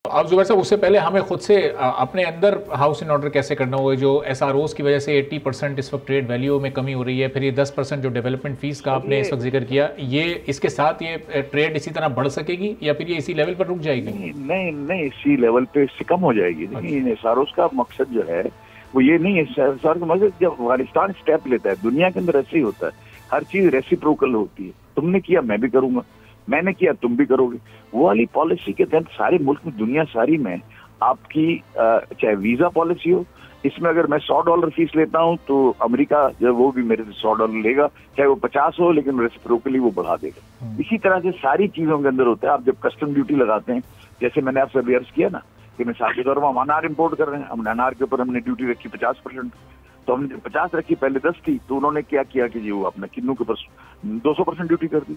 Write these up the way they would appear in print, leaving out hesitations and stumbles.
अब जुबैर साहब, उससे पहले हमें खुद से अपने अंदर हाउस इन ऑर्डर कैसे करना होगा? जो SROs की वजह से 80% इस वक्त ट्रेड वैल्यू में कमी हो रही है, फिर ये 10% जो डेवलपमेंट फीस का आपने इस वक्त जिक्र किया, ये इसके साथ ये ट्रेड इसी तरह बढ़ सकेगी या फिर ये इसी लेवल पर रुक जाएगी? नहीं नहीं, इसी लेवल पे इससे कम हो जाएगी। देखिए, SROs का मकसद जो है वो ये नहीं है। SRO का मकसद, जब अफगानिस्तान स्टेप लेता है, दुनिया के अंदर ऐसे ही होता है, हर चीज रेसिप्रोकल होती है। तुमने किया मैं भी करूंगा, मैंने किया तुम भी करोगे। वो वाली पॉलिसी के तहत सारे मुल्क में, दुनिया सारी में आपकी चाहे वीजा पॉलिसी हो, इसमें अगर मैं $100 फीस लेता हूं तो अमेरिका जो वो भी मेरे से $100 लेगा, चाहे वो 50 हो, लेकिन रेसिप्रोकली वो बढ़ा देगा। इसी तरह से सारी चीजों के अंदर होता है। आप जब कस्टम ड्यूटी लगाते हैं, जैसे मैंने आपसे अभी अर्ज किया ना कि मिसाल के तौर पर हम अनार इम्पोर्ट कर रहे हैं, हम अनार के ऊपर हमने ड्यूटी रखी 50%, तो हमने जब 50 रखी, पहले 10 थी, तो उन्होंने क्या किया कि जी वो अपना किन्नू के ऊपर 200% ड्यूटी कर दी।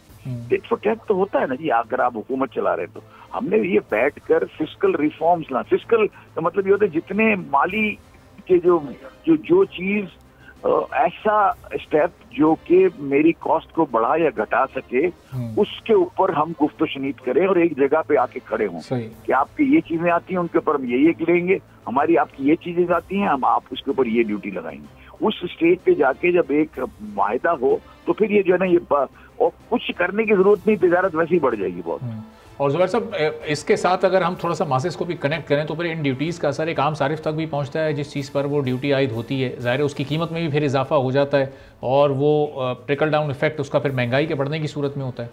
टेक फॉर टैक तो होता है ना जी, अगर आप हुकूमत चला रहे हैं तो हमने ये बैठ कर फिस्कल रिफॉर्म्स ला। फिस्कल का मतलब ये होता है जितने माली के जो चीज ऐसा स्टेप जो कि मेरी कॉस्ट को बढ़ा या घटा सके, उसके ऊपर हम गुफ्तो शनीद करें और एक जगह पे आके खड़े हों कि आपकी ये चीजें आती हैं, उनके ऊपर हम ये लेंगे, हमारी आपकी ये चीजें आती हैं, हम आप उसके ऊपर ये ड्यूटी लगाएंगे। उस स्टेज पे जाके जब एक वायदा हो तो फिर ये जो है ना, ये और कुछ करने की जरूरत नहीं, तिजारत वैसे ही बढ़ जाएगी बहुत। और जुबैर साहब, इसके साथ अगर हम थोड़ा सा मासेस को भी कनेक्ट करें तो फिर इन ड्यूटीज़ का असर एक आम सारिफ तक भी पहुंचता है। जिस चीज़ पर वो ड्यूटी आयद होती है, ज़ाहिर है उसकी कीमत में भी फिर इजाफा हो जाता है और वो ट्रिकल डाउन इफेक्ट उसका फिर महंगाई के बढ़ने की सूरत में होता है।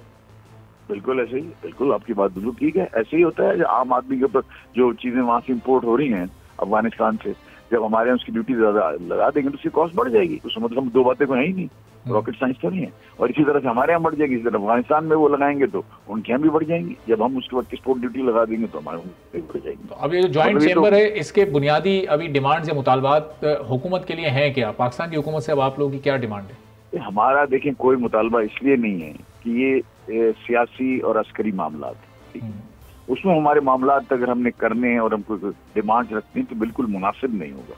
बिल्कुल ऐसे ही, बिल्कुल आपकी बात बिल्कुल ठीक है। ऐसे ही होता है, आम आदमी के ऊपर जो चीजें वहां से इम्पोर्ट हो रही हैं अफगानिस्तान से, जब हमारे यहाँ उसकी ड्यूटी ज्यादा लगा देंगे तो उसकी कॉस्ट बढ़ जाएगी। उसका मतलब हम दो बातें को है ही नहीं, रॉकेट साइंस तो नहीं है। और इसी तरह से हमारे यहाँ बढ़ जाएगी, इसी तरह अफगानिस्तान में वो लगाएंगे तो उनके यहाँ भी बढ़ जाएंगी। जब हम उसके बाद एक्सपोर्ट ड्यूटी लगा देंगे तो हमारे भी बढ़ जाएंगी। तो अब ये जो ज्वाइंट चैम्बर है, इसके बुनियादी अभी डिमांड या मुतालबात हुकूमत के लिए हैं क्या? पाकिस्तान की हुकूमत से अब आप लोगों की क्या डिमांड है? हमारा देखें कोई मुतालबा इसलिए नहीं है कि ये सियासी और अस्करी मामला है, उसमें हमारे मामला अगर हमने करने हैं और हमको डिमांड रखनी है तो बिल्कुल मुनासिब नहीं होगा।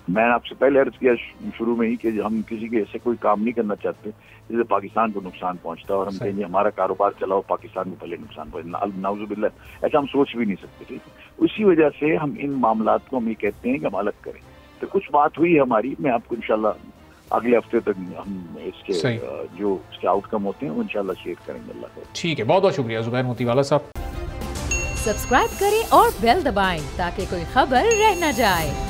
मैंने आपसे पहले अर्ज किया शुरू में ही कि हम किसी के ऐसे कोई काम नहीं करना चाहते जिससे पाकिस्तान को नुकसान पहुंचता और हम कहेंगे हमारा कारोबार चलाओ, पाकिस्तान को पहले नुकसान पहुंचे, नाउजुबिल्लाह, ऐसा हम सोच भी नहीं सकते। ठीक है, उसी वजह से हम इन मामलात को हम ये कहते हैं कि हम अलग करें। तो कुछ बात हुई हमारी, मैं आपको इंशाल्लाह अगले हफ्ते तक हम इसके जो इसके आउटकम होते हैं वो इंशाल्लाह शेयर करेंगे। अल्लाह का ठीक है, बहुत बहुत शुक्रिया जुबैर मोतीवाला साहब। सब्सक्राइब करें और बेल दबाएं ताकि कोई खबर रह न जाए।